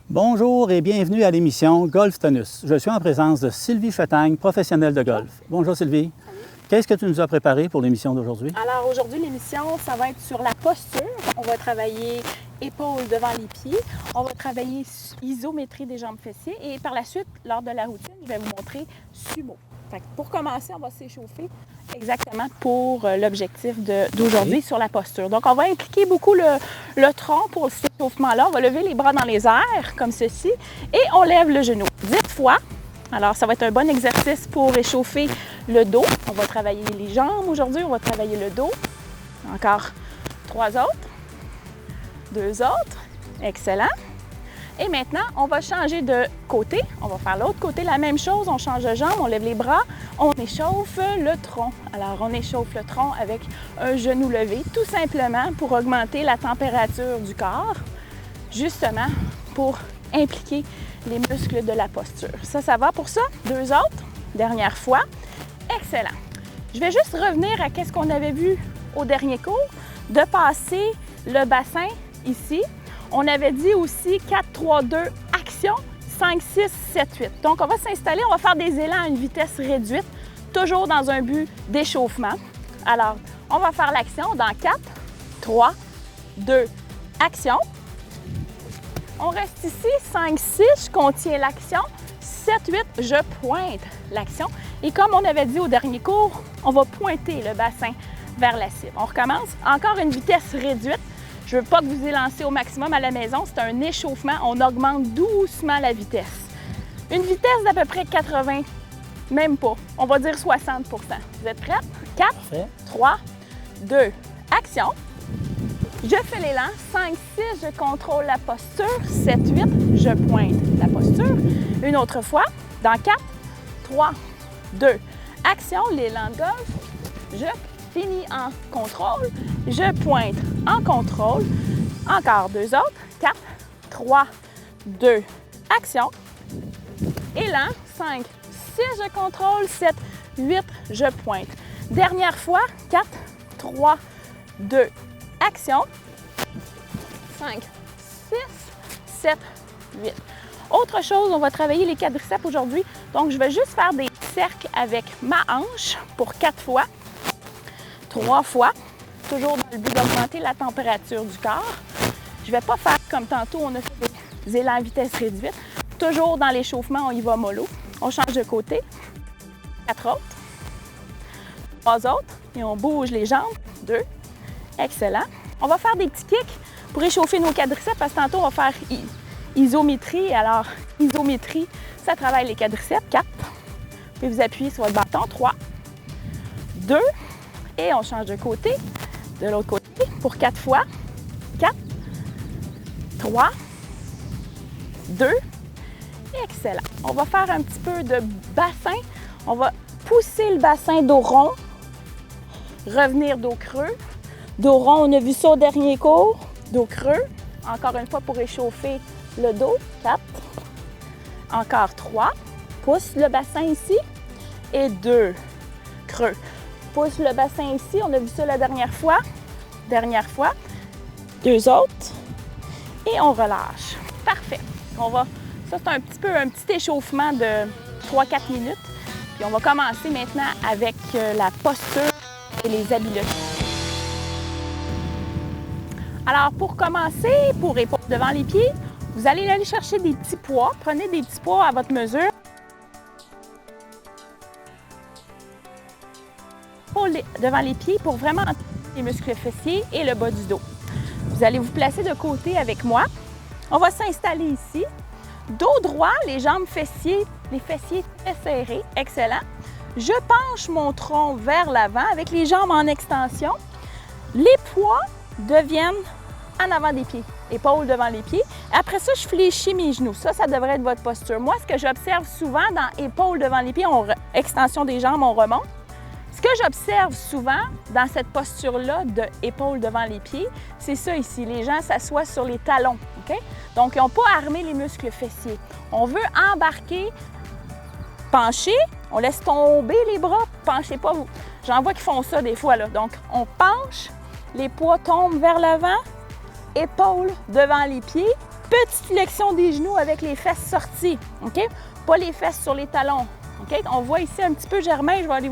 Bonjour et bienvenue à l'émission Golf Tonus. Je suis en présence de Sylvie Chatagne, professionnelle de golf. Bonjour Sylvie. Qu'est-ce que tu nous as préparé pour l'émission d'aujourd'hui? Alors aujourd'hui, l'émission, ça va être sur la posture. On va travailler épaules devant les pieds. On va travailler isométrie des jambes fessiers. Et par la suite, lors de la routine, je vais vous montrer sumo. Fait que pour commencer, on va s'échauffer exactement pour l'objectif d'aujourd'hui sur la posture. Donc, on va impliquer beaucoup le tronc pour cet échauffement-là. On va lever les bras dans les airs, comme ceci, et on lève le genou 10 fois. Alors, ça va être un bon exercice pour échauffer le dos. On va travailler les jambes aujourd'hui, on va travailler le dos. Encore 3 autres, 2 autres. Excellent. Et maintenant, on va changer de côté. On va faire l'autre côté, la même chose. On change de jambe, on lève les bras, on échauffe le tronc. Alors, on échauffe le tronc avec un genou levé, tout simplement pour augmenter la température du corps, justement pour impliquer les muscles de la posture. Ça va pour ça. 2 autres. Dernière fois. Excellent. Je vais juste revenir à ce qu'on avait vu au dernier cours, de passer le bassin ici. On avait dit aussi 4, 3, 2, action, 5, 6, 7, 8. Donc, on va s'installer, on va faire des élans à une vitesse réduite, toujours dans un but d'échauffement. Alors, on va faire l'action dans 4, 3, 2, action. On reste ici, 5, 6, je contiens l'action, 7, 8, je pointe l'action. Et comme on avait dit au dernier cours, on va pointer le bassin vers la cible. On recommence, encore une vitesse réduite. Je ne veux pas que vous élancez au maximum à la maison, c'est un échauffement, on augmente doucement la vitesse. Une vitesse d'à peu près 80, même pas, on va dire 60 %. Vous êtes prêts? 4, Parfait. 3, 2, action. Je fais l'élan, 5, 6, je contrôle la posture, 7, 8, je pointe la posture. Une autre fois, dans 4, 3, 2, action, l'élan de golf, je finis en contrôle, je pointe en contrôle. Encore 2 autres. 4, 3, 2, action. Élan, 5, 6, je contrôle, 7, 8, je pointe. Dernière fois, 4, 3, 2, action. 5, 6, 7, 8. Autre chose, on va travailler les quadriceps aujourd'hui. Donc, je vais juste faire des cercles avec ma hanche pour 4 fois. 3 fois, toujours dans le but d'augmenter la température du corps. Je ne vais pas faire comme tantôt, on a fait des élans à vitesse réduite. Toujours dans l'échauffement, on y va mollo. On change de côté. 4 autres. 3 autres. Et on bouge les jambes. 2. Excellent. On va faire des petits kicks pour échauffer nos quadriceps parce que tantôt, on va faire isométrie. Alors, isométrie, ça travaille les quadriceps. 4. Puis vous appuyez sur votre bâton. 3. 2. Et on change de côté, de l'autre côté, pour 4 fois. 4, 3, 2, excellent. On va faire un petit peu de bassin. On va pousser le bassin dos rond, revenir dos creux. Dos rond, on a vu ça au dernier cours. Dos creux, encore une fois pour réchauffer le dos. 4, encore 3, pousse le bassin ici. Et 2, creux. Pousse le bassin ici, on a vu ça la dernière fois. Dernière fois. 2 autres. Et on relâche. Parfait. Ça, c'est un petit échauffement de 3-4 minutes. Puis on va commencer maintenant avec la posture et les habiletés. Alors, pour commencer, pour épaules devant les pieds, vous allez aller chercher des petits poids. Prenez des petits poids à votre mesure. Devant les pieds pour vraiment les muscles fessiers et le bas du dos. Vous allez vous placer de côté avec moi. On va s'installer ici. Dos droit, les jambes fessiers les fessiers très serrés. Excellent. Je penche mon tronc vers l'avant avec les jambes en extension. Les poids deviennent en avant des pieds, épaules devant les pieds. Après ça, je fléchis mes genoux. Ça devrait être votre posture. Moi, ce que j'observe souvent dans épaules devant les pieds, extension des jambes, on remonte. Ce que j'observe souvent dans cette posture-là de épaules devant les pieds, c'est ça ici. Les gens s'assoient sur les talons. Okay? Donc, ils n'ont pas armé les muscles fessiers. On veut embarquer, pencher, on laisse tomber les bras, penchez pas vous. J'en vois qui font ça des fois, là. Donc, on penche, les poids tombent vers l'avant, épaules devant les pieds, petite flexion des genoux avec les fesses sorties, OK? Pas les fesses sur les talons, OK? On voit ici un petit peu Germain, je vais aller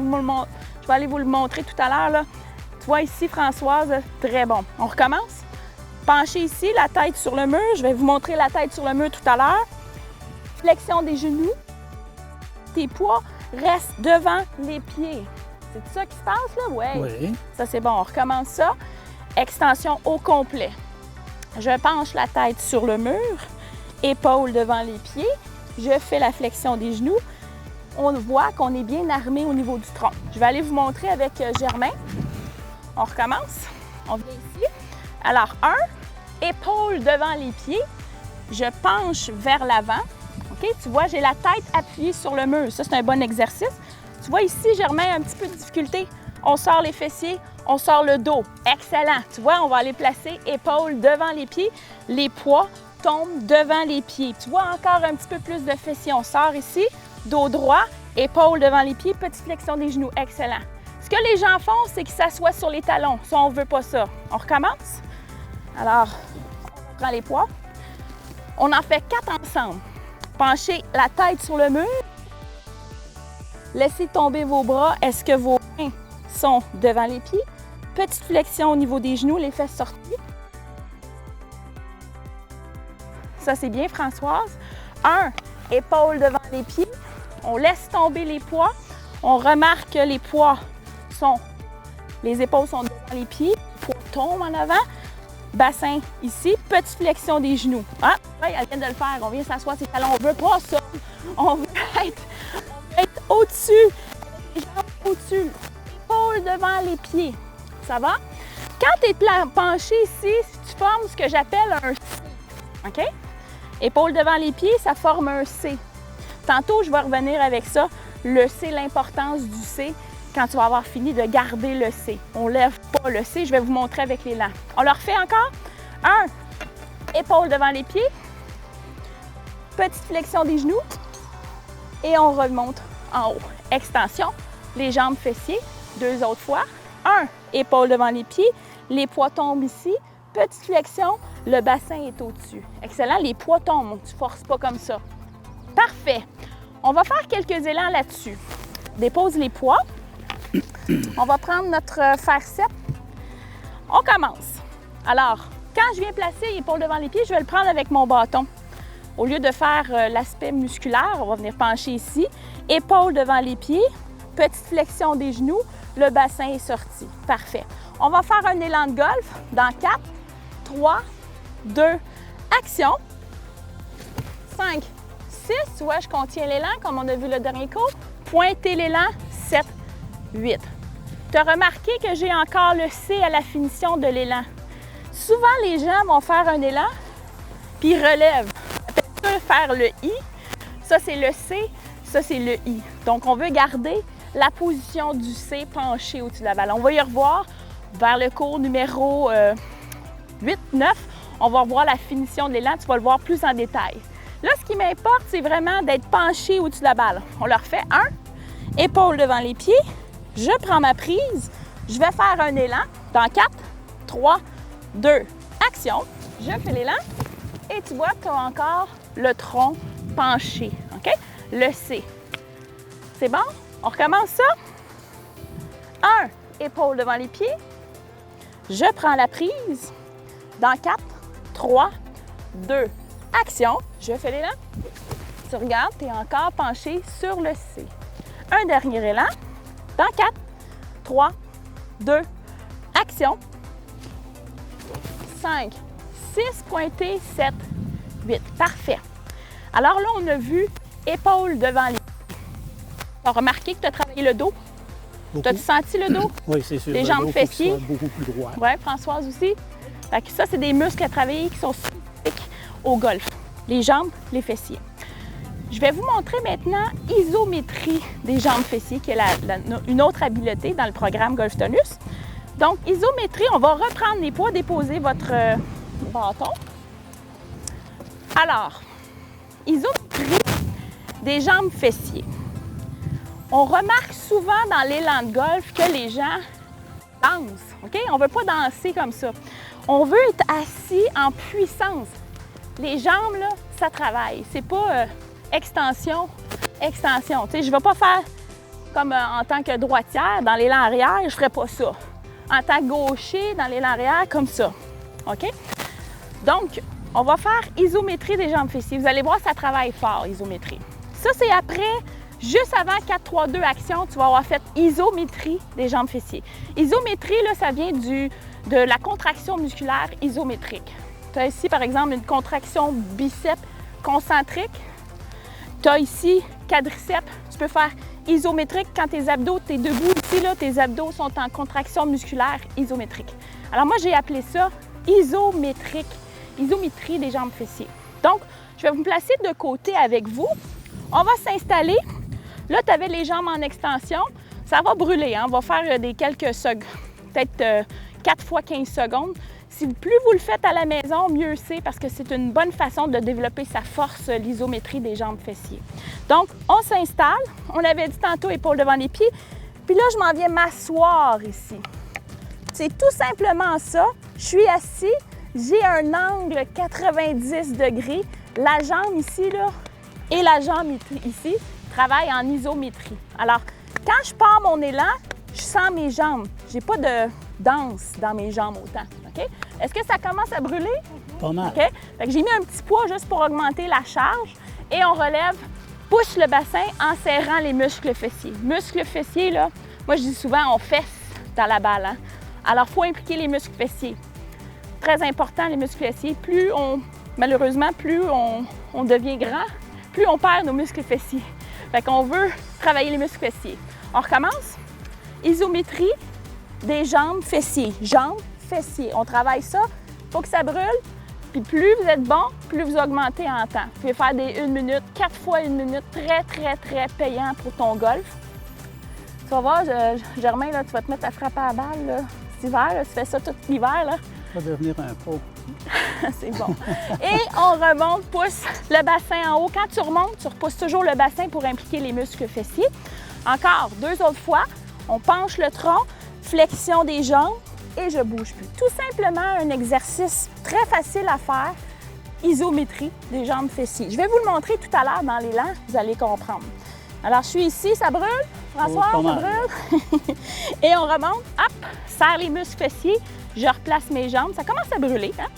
vous le montrer tout à l'heure, là. Tu vois ici, Françoise, très bon. On recommence. Penchez ici, la tête sur le mur. Je vais vous montrer la tête sur le mur tout à l'heure. Flexion des genoux. Tes poids restent devant les pieds. C'est ça qui se passe, là? Ouais. Oui. Ça, c'est bon. On recommence ça. Extension au complet. Je penche la tête sur le mur. Épaules devant les pieds. Je fais la flexion des genoux. On voit qu'on est bien armé au niveau du tronc. Je vais aller vous montrer avec Germain. On recommence. On vient ici. Alors, 1, épaules devant les pieds. Je penche vers l'avant. OK? Tu vois, j'ai la tête appuyée sur le mur. Ça, c'est un bon exercice. Tu vois ici, Germain, un petit peu de difficulté. On sort les fessiers, on sort le dos. Excellent. Tu vois, on va aller placer épaules devant les pieds. Les poids tombent devant les pieds. Tu vois, encore un petit peu plus de fessiers. On sort ici, dos droit, épaules devant les pieds, petite flexion des genoux. Excellent. Ce que les gens font, c'est qu'ils s'assoient sur les talons. Ça, on ne veut pas ça. On recommence. Alors, on prend les poids. On en fait 4 ensemble. Penchez la tête sur le mur. Laissez tomber vos bras. Est-ce que vos mains sont devant les pieds? Petite flexion au niveau des genoux, les fesses sorties. Ça, c'est bien, Françoise. 1, épaules devant les pieds. On laisse tomber les poids. On remarque que les poids sont... Les épaules sont devant les pieds. Les poids tombent en avant. Bassin ici. Petite flexion des genoux. Ah, ouais, elle vient de le faire. On vient s'asseoir ses talons. On veut pas ça. On veut être au-dessus. Les jambes au-dessus. Épaules devant les pieds. Ça va? Quand tu es penché ici, tu formes ce que j'appelle un C. OK? Épaules devant les pieds, ça forme un C. Tantôt, je vais revenir avec ça. Le C, l'importance du C, quand tu vas avoir fini de garder le C. On ne lève pas le C. Je vais vous montrer avec l'élan. On le refait encore. 1, épaules devant les pieds. Petite flexion des genoux. Et on remonte en haut. Extension, les jambes fessiers. 2 autres fois. 1, épaules devant les pieds. Les poids tombent ici. Petite flexion, le bassin est au-dessus. Excellent, les poids tombent. Tu ne forces pas comme ça. Parfait. On va faire quelques élans là-dessus. Dépose les poids. On va prendre notre fer 7. On commence. Alors, quand je viens placer l'épaule devant les pieds, je vais le prendre avec mon bâton. Au lieu de faire l'aspect musculaire, on va venir pencher ici. Épaule devant les pieds, petite flexion des genoux, le bassin est sorti. Parfait. On va faire un élan de golf dans 4, 3, 2, action. 5, 6, tu vois, je contiens l'élan comme on a vu le dernier cours. Pointez l'élan, 7, 8. Tu as remarqué que j'ai encore le C à la finition de l'élan. Souvent, les gens vont faire un élan, puis ils relèvent. Peut-être faire le I. Ça, c'est le C. Ça, c'est le I. Donc, on veut garder la position du C penché au-dessus de la balle. On va y revoir vers le cours numéro 8, 9. On va revoir la finition de l'élan. Tu vas le voir plus en détail. Là, ce qui m'importe, c'est vraiment d'être penché au-dessus de la balle. On le refait. 1, épaule devant les pieds. Je prends ma prise. Je vais faire un élan dans 4, 3, 2, action. Je fais l'élan. Et tu vois, tu as encore le tronc penché. OK? Le C. C'est bon? On recommence ça. 1, épaule devant les pieds. Je prends la prise. Dans 4, 3, 2, action. Je fais l'élan. Tu regardes, tu es encore penché sur le C. Un dernier élan. Dans 4, 3, 2, action. 5, 6 pointés, 7, 8. Parfait. Alors là, on a vu épaules devant les pieds. Tu as remarqué que tu as travaillé le dos? As-tu senti le dos? Oui, c'est sûr. Les jambes fessiers. Beaucoup plus droit. Oui, Françoise aussi. Fait que ça, c'est des muscles à travailler qui sont spécifiques au golf. Les jambes, les fessiers. Je vais vous montrer maintenant isométrie des jambes fessiers, qui est une autre habileté dans le programme Golf Tonus. Donc, isométrie, on va reprendre les poids, déposer votre bâton. Alors, isométrie des jambes fessiers. On remarque souvent dans l'élan de golf que les gens dansent, OK? On ne veut pas danser comme ça. On veut être assis en puissance. Les jambes, là, ça travaille. C'est pas extension, extension. Tu sais, je ne vais pas faire comme en tant que droitière, dans l'élan arrière, je ne ferai pas ça. En tant que gaucher, dans l'élan arrière, comme ça. OK? Donc, on va faire isométrie des jambes fessiers. Vous allez voir, ça travaille fort, isométrie. Ça, c'est après, juste avant 4-3-2 action, tu vas avoir fait isométrie des jambes fessiers. Isométrie, là, ça vient de la contraction musculaire isométrique. Tu as ici, par exemple, une contraction biceps concentrique. Tu as ici quadriceps. Tu peux faire isométrique quand tes abdos, tu es debout ici, là, tes abdos sont en contraction musculaire isométrique. Alors moi, j'ai appelé ça isométrie des jambes fessiers. Donc, je vais vous placer de côté avec vous. On va s'installer. Là, tu avais les jambes en extension. Ça va brûler, hein? On va faire des quelques secondes, peut-être 4 fois 15 secondes. Si plus vous le faites à la maison, mieux c'est parce que c'est une bonne façon de développer sa force, l'isométrie des jambes fessiers. Donc, on s'installe. On avait dit tantôt épaules devant les pieds. Puis là, je m'en viens m'asseoir ici. C'est tout simplement ça. Je suis assis. J'ai un angle 90 degrés. La jambe ici, là, et la jambe ici travaillent en isométrie. Alors, quand je pars mon élan, je sens mes jambes. Je n'ai pas de danse dans mes jambes autant. OK? Est-ce que ça commence à brûler? Pas mal. OK? Fait que j'ai mis un petit poids juste pour augmenter la charge et on relève, pousse le bassin en serrant les muscles fessiers. Muscles fessiers, là, moi je dis souvent on fesse dans la balle. Hein? Alors, il faut impliquer les muscles fessiers. Très important, les muscles fessiers. Malheureusement, plus on devient grand, plus on perd nos muscles fessiers. Fait qu'on veut travailler les muscles fessiers. On recommence. Isométrie des jambes fessiers. Jambes, fessiers. On travaille ça. Il faut que ça brûle. Puis plus vous êtes bon, plus vous augmentez en temps. Vous pouvez faire des 1 minute, 4 fois 1 minute. Très, très, très payant pour ton golf. Tu vas voir, Germain, là, tu vas te mettre à frapper à la balle là, cet hiver. Là, tu fais ça tout l'hiver. Là. Ça va devenir un pro. C'est bon. Et on remonte, pousse le bassin en haut. Quand tu remontes, tu repousses toujours le bassin pour impliquer les muscles fessiers. Encore 2 autres fois. On penche le tronc, flexion des jambes et je bouge plus. Tout simplement un exercice très facile à faire, isométrie des jambes fessiers. Je vais vous le montrer tout à l'heure dans l'élan, vous allez comprendre. Alors, je suis ici, ça brûle. François, ça brûle. Et on remonte, hop, serre les muscles fessiers. Je replace mes jambes. Ça commence à brûler. Hein?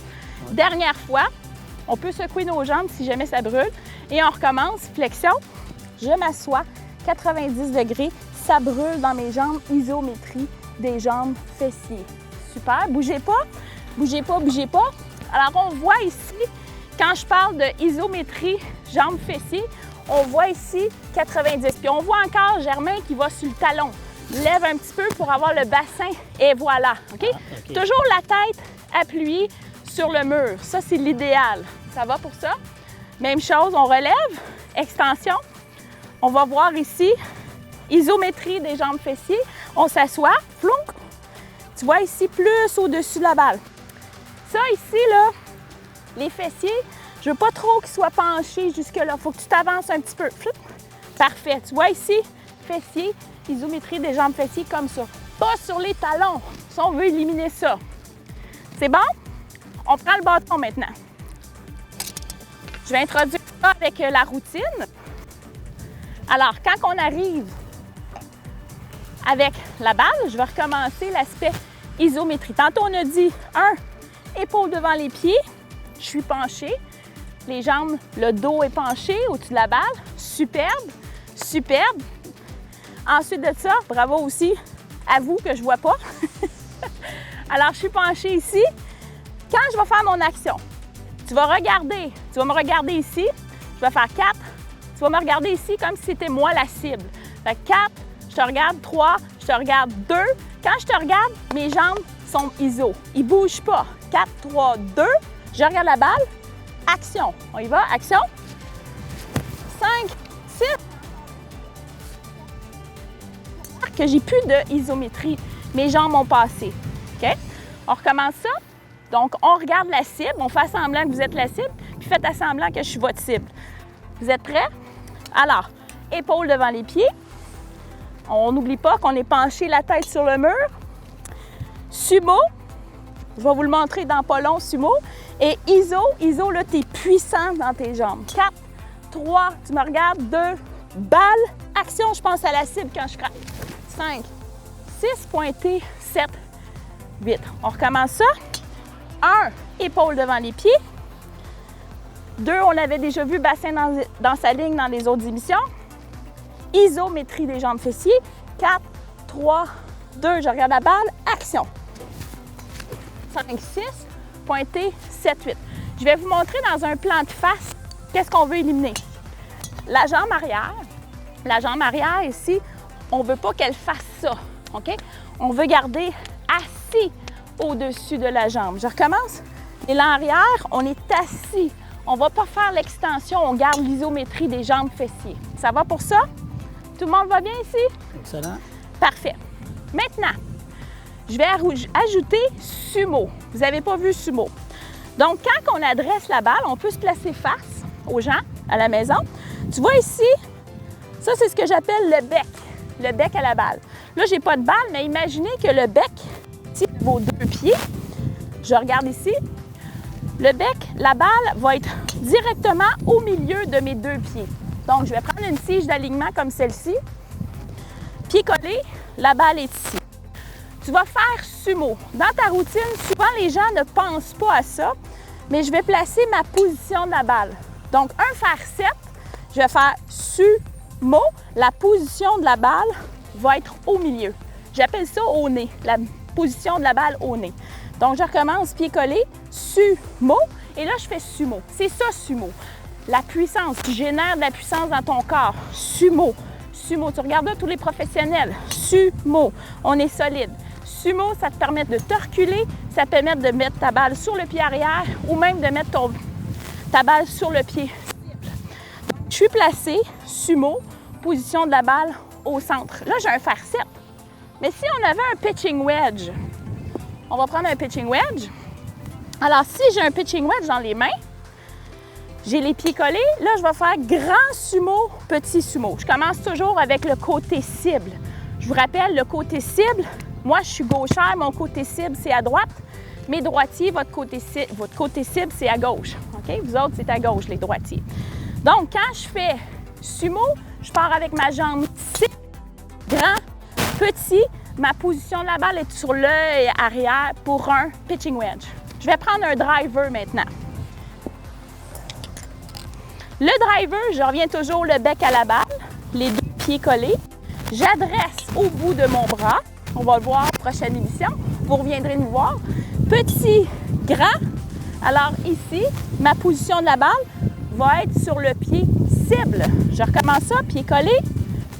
Ouais. Dernière fois, on peut secouer nos jambes si jamais ça brûle. Et on recommence, flexion. Je m'assois, 90 degrés. Ça brûle dans mes jambes, isométrie des jambes fessiers. Super. Bougez pas, bougez pas, bougez pas. Alors, on voit ici, quand je parle de isométrie jambes fessiers, on voit ici 90. Puis on voit encore Germain qui va sur le talon. Lève un petit peu pour avoir le bassin et voilà. OK? Okay. Toujours la tête appuyée sur le mur. Ça, c'est l'idéal. Ça va pour ça? Même chose, on relève, extension. On va voir ici, isométrie des jambes fessiers. On s'assoit, flonk. Tu vois ici, plus au-dessus de la balle. Ça ici, là, les fessiers, je veux pas trop qu'ils soient penchés jusque-là. Il faut que tu t'avances un petit peu. Parfait. Tu vois ici, fessiers, isométrie des jambes fessiers comme ça. Pas sur les talons. Si on veut éliminer ça. C'est bon? On prend le bâton maintenant. Je vais introduire ça avec la routine. Alors, quand on arrive avec la balle, je vais recommencer l'aspect isométrie. Tantôt, on a dit 1, épaule devant les pieds. Je suis penchée. Les jambes, le dos est penché au-dessus de la balle. Superbe, superbe. Ensuite de ça, bravo aussi à vous que je ne vois pas. Alors, je suis penchée ici. Quand je vais faire mon action, tu vas me regarder ici. Je vais faire 4, Tu vas me regarder ici comme si c'était moi la cible. Fait que 4, je te regarde, 3, je te regarde, 2. Quand je te regarde, mes jambes sont iso. Ils ne bougent pas. 4, 3, 2. Je regarde la balle. Action. On y va. Action. 5, 6. Que j'ai plus de isométrie. Mes jambes ont passé. OK? On recommence ça. Donc, on regarde la cible. On fait semblant que vous êtes la cible. Puis faites semblant que je suis votre cible. Vous êtes prêts? Alors, épaules devant les pieds. On n'oublie pas qu'on est penché la tête sur le mur. Sumo. Je vais vous le montrer dans pas long, sumo. Et iso. Iso, là, tu es puissant dans tes jambes. 4, 3, tu me regardes. 2, balle. Action, je pense à la cible quand je frappe. 5, 6, pointé, 7, 8. On recommence ça. 1, épaules devant les pieds. 2, on avait déjà vu bassin dans sa ligne dans les autres émissions. Isométrie des jambes fessiers. 4, 3, 2, je regarde la balle. Action. 5, 6, pointé, 7, 8. Je vais vous montrer dans un plan de face qu'est-ce qu'on veut éliminer. La jambe arrière. La jambe arrière ici, on ne veut pas qu'elle fasse ça. OK? On veut garder assis au-dessus de la jambe. Je recommence. L'élan arrière, on est assis. On ne va pas faire l'extension, on garde l'isométrie des jambes fessiers. Ça va pour ça? Tout le monde va bien ici? Excellent. Parfait. Maintenant, je vais ajouter sumo. Vous n'avez pas vu sumo. Donc, quand on adresse la balle, on peut se placer face aux gens à la maison. Tu vois ici, ça, c'est ce que j'appelle le bec à la balle. Là, je n'ai pas de balle, mais imaginez que le bec tire vos 2 pieds. Je regarde ici. Le bec, la balle va être directement au milieu de mes 2 pieds. Donc, je vais prendre une tige d'alignement comme celle-ci. Pied collé, la balle est ici. Tu vas faire sumo. Dans ta routine, souvent, les gens ne pensent pas à ça, mais je vais placer ma position de la balle. Donc, un fer 7, je vais faire sumo. La position de la balle va être au milieu. J'appelle ça au nez, la position de la balle au nez. Donc, je recommence pied collé, sumo, et là, je fais sumo. C'est ça, sumo. La puissance, tu génères de la puissance dans ton corps. Sumo. Sumo, tu regardes là tous les professionnels. Sumo, on est solide. Sumo, ça te permet de te reculer, ça te permet de mettre ta balle sur le pied arrière ou même de mettre ta balle sur le pied cible. Je suis placée, sumo, position de la balle au centre. Là, j'ai un fer 7. Mais si on avait un pitching wedge, on va prendre un pitching wedge. Alors, si j'ai un pitching wedge dans les mains, j'ai les pieds collés. Là, je vais faire grand sumo, petit sumo. Je commence toujours avec le côté cible. Je vous rappelle, le côté cible, moi, je suis gauchère, mon côté cible, c'est à droite. Mes droitiers, votre côté cible, c'est à gauche. OK? Vous autres, c'est à gauche, les droitiers. Donc, quand je fais sumo, je pars avec ma jambe cible, grand, petit. Ma position de la balle est sur l'œil arrière pour un pitching wedge. Je vais prendre un driver maintenant. Le driver, je reviens toujours le bec à la balle, les 2 pieds collés. J'adresse au bout de mon bras. On va le voir prochaine émission. Vous reviendrez nous voir. Petit, grand. Alors ici, ma position de la balle va être sur le pied cible. Je recommence ça, pied collé,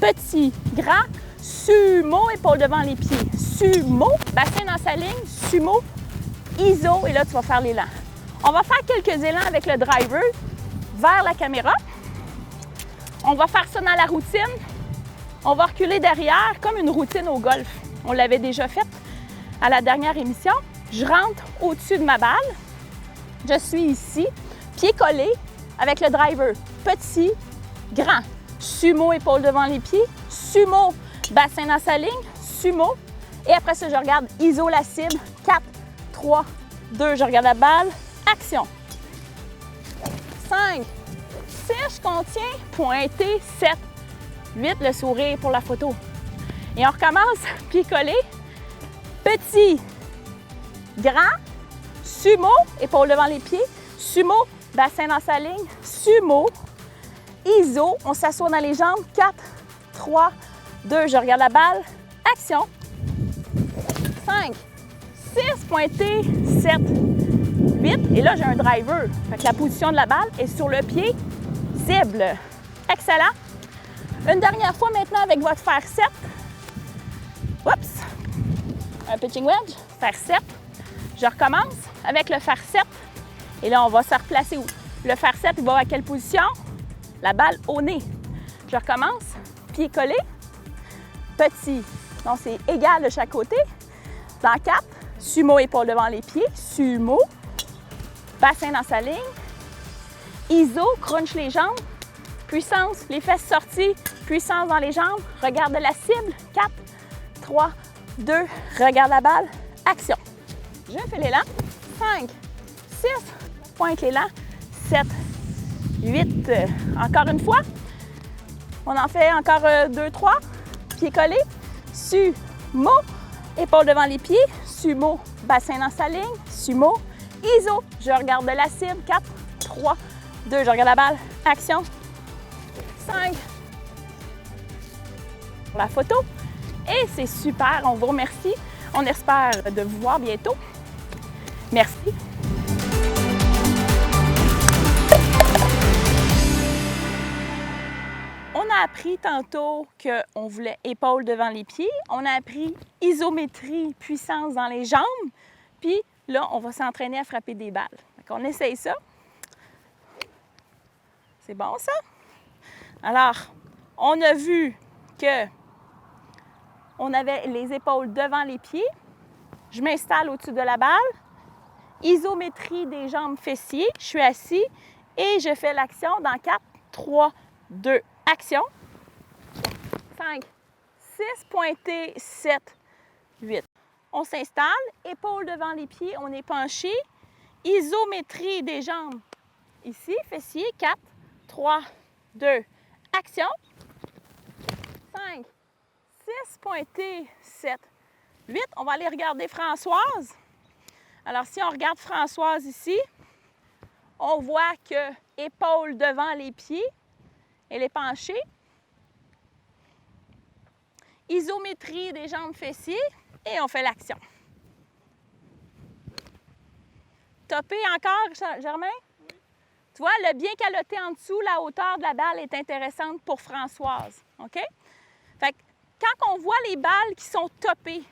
petit, grand, sumo, épaule devant les pieds, sumo, bassin dans sa ligne, sumo, iso, et là, tu vas faire l'élan. On va faire quelques élans avec le driver vers la caméra. On va faire ça dans la routine. On va reculer derrière comme une routine au golf. On l'avait déjà faite à la dernière émission. Je rentre au-dessus de ma balle. Je suis ici, pied collé avec le driver. Petit, grand. Sumo, épaule devant les pieds. Sumo, bassin dans sa ligne. Sumo. Et après ça, je regarde iso la cible. 4, 3, 2, je regarde la balle. Action. 5, 6, je contiens. Pointé, 7, 8, le sourire pour la photo. Et on recommence, pied collé. Petit, grand, sumo, épaule devant les pieds. Sumo, bassin dans sa ligne. Sumo, iso, on s'assoit dans les jambes. 4, 3, 2, je regarde la balle. Action. 5, 6, pointé, 7, 8. Et là, j'ai un driver. Fait que la position de la balle est sur le pied cible. Excellent. Une dernière fois maintenant avec votre fer 7. Oups. Un pitching wedge, fer 7. Je recommence avec le fer 7. Et là, on va se replacer où? Le fer 7, il va à quelle position? La balle au nez. Je recommence. Pied collé. Petit. Donc, c'est égal de chaque côté. Dans 4. Sumo, épaule devant les pieds. Sumo. Bassin dans sa ligne. Iso, crunch les jambes. Puissance, les fesses sorties. Puissance dans les jambes. Regarde la cible. 4, 3, 2. Regarde la balle. Action. Je fais l'élan. 5, 6. Pointe l'élan. 7, 8. Encore une fois. On en fait encore 2, 3. Pieds collés. Sumo. Épaule devant les pieds. Sumo. Bassin dans sa ligne. Sumo. Iso. Je regarde la cible. 4, 3, 2. Je regarde la balle. Action. 5. Pour la photo. Et c'est super. On vous remercie. On espère de vous voir bientôt. Merci. On a appris tantôt qu'on voulait épaule devant les pieds. On a appris isométrie, puissance dans les jambes. Puis là, on va s'entraîner à frapper des balles. Donc, on essaye ça. C'est bon, ça? Alors, on a vu que on avait les épaules devant les pieds. Je m'installe au-dessus de la balle. Isométrie des jambes fessiers. Je suis assis et je fais l'action dans 4, 3, 2, action. 5, 6, pointé, 7, 8. On s'installe, épaules devant les pieds, on est penché. Isométrie des jambes. Ici, fessiers, 4, 3, 2, action. 5, 6, pointé, 7, 8. On va aller regarder Françoise. Alors, si on regarde Françoise ici, on voit que épaule devant les pieds, elle est penchée. Isométrie des jambes fessiers et on fait l'action. Topé encore, Germain? Oui. Tu vois, le bien caloté en dessous, la hauteur de la balle est intéressante pour Françoise. OK? Fait que quand on voit les balles qui sont topées,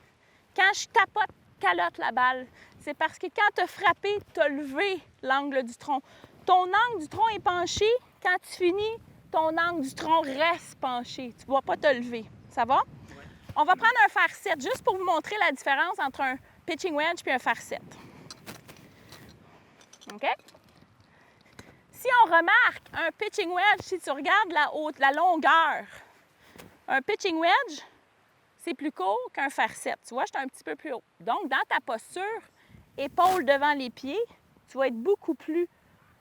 quand je tapote, calotte la balle, c'est parce que quand tu as frappé, tu as levé l'angle du tronc. Ton angle du tronc est penché. Quand tu finis, ton angle du tronc reste penché. Tu ne vas pas te lever. Ça va? Ouais. On va prendre un fer 7 juste pour vous montrer la différence entre un pitching wedge et un fer 7. OK? Si on remarque un pitching wedge, si tu regardes la longueur, un pitching wedge, c'est plus court qu'un fer 7. Tu vois, je suis un petit peu plus haut. Donc, dans ta posture, épaule devant les pieds, tu vas être beaucoup plus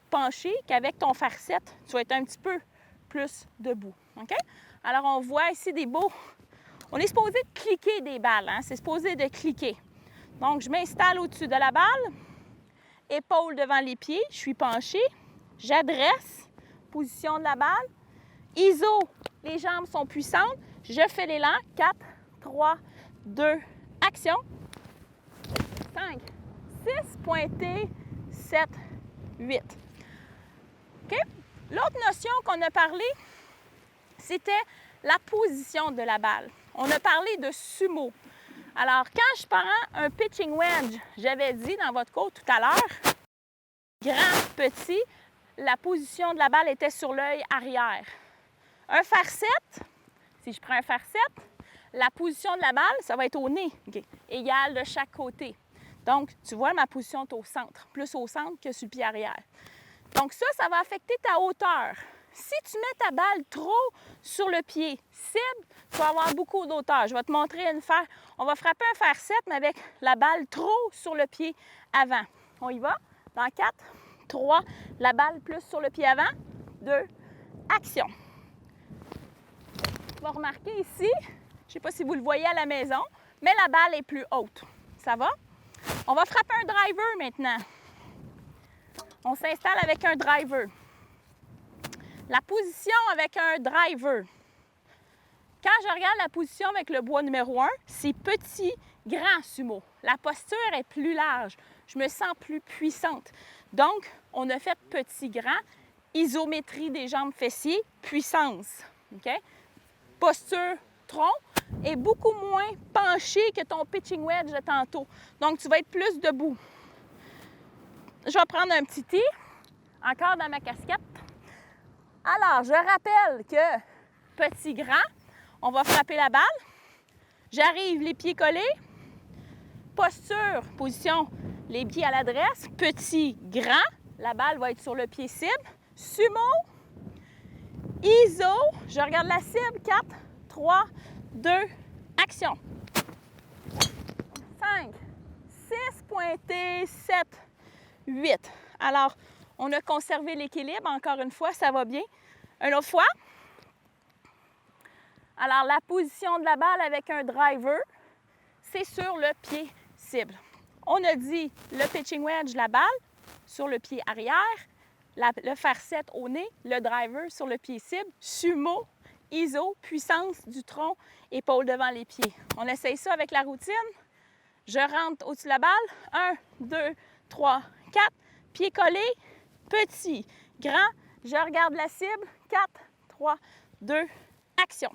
penché qu'avec ton fer 7. Tu vas être un petit peu plus debout. OK? Alors, on voit ici des beaux... On est supposé de cliquer des balles, hein? C'est supposé de cliquer. Donc, je m'installe au-dessus de la balle, épaule devant les pieds, je suis penchée, j'adresse, position de la balle, iso, les jambes sont puissantes, je fais l'élan, 4, 3, 2, action, 5, 6, pointé, 7, 8. OK? L'autre notion qu'on a parlé, c'était la position de la balle. On a parlé de sumo. Alors, quand je prends un pitching wedge, j'avais dit dans votre cours tout à l'heure, grand, petit, la position de la balle était sur l'œil arrière. Un fer 7, si je prends un fer 7, la position de la balle, ça va être au nez, okay, égal de chaque côté. Donc, tu vois, ma position est au centre, plus au centre que sur le pied arrière. Donc ça va affecter ta hauteur. Si tu mets ta balle trop sur le pied cible, tu vas avoir beaucoup d'auteur. Je vais te montrer une fer. On va frapper un fer 7, mais avec la balle trop sur le pied avant. On y va? Dans 4, 3, la balle plus sur le pied avant. 2, action. Tu vas remarquer ici, je ne sais pas si vous le voyez à la maison, mais la balle est plus haute. Ça va? On va frapper un driver maintenant. On s'installe avec un driver. La position avec un driver. Quand je regarde la position avec le bois numéro 1, c'est petit, grand sumo. La posture est plus large. Je me sens plus puissante. Donc, on a fait petit, grand isométrie des jambes fessiers, puissance. Okay? Posture tronc est beaucoup moins penché que ton pitching wedge de tantôt. Donc, tu vas être plus debout. Je vais prendre un petit tee, encore dans ma casquette. Alors, je rappelle que petit, grand, on va frapper la balle. J'arrive, les pieds collés. Posture, position, les pieds à l'adresse. Petit, grand, la balle va être sur le pied cible. Sumo, iso, je regarde la cible. 4, 3, 2, action. 5, 6, pointé, 7, 8. Alors, on a conservé l'équilibre. Encore une fois, ça va bien. Une autre fois. Alors, la position de la balle avec un driver, c'est sur le pied cible. On a dit le pitching wedge, la balle, sur le pied arrière, le faire-set au nez, le driver sur le pied cible, sumo, iso, puissance du tronc, épaule devant les pieds. On essaye ça avec la routine. Je rentre au-dessus de la balle. 1, 2, 3, 4. Pieds collés, petit, grand. Je regarde la cible. 4, 3, 2, action.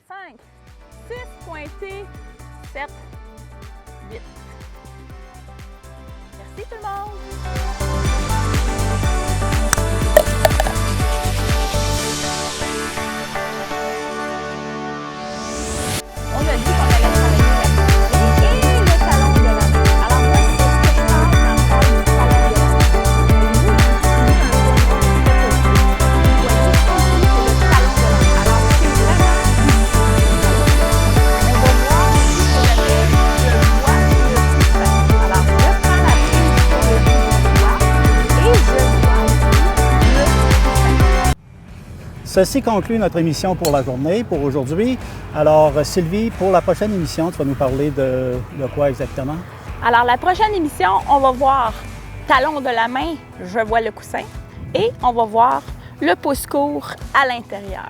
5, 6, pointé, 7, 8. Merci tout le monde! On a dit qu'on allait travailler la et le talon de la main. Alors moi, c'est ce que je parle quand on parle du talon de la main. Alors, c'est vraiment on va voir si je le vois et le pouce. Alors, je prends la prise sur le doigt et je vois le pouce. Ceci conclut notre émission pour la journée, pour aujourd'hui. Alors, Sylvie, pour la prochaine émission, tu vas nous parler de quoi exactement? Alors, la prochaine émission, on va voir talon de la main, je vois le coussin, et on va voir le pouce court à l'intérieur.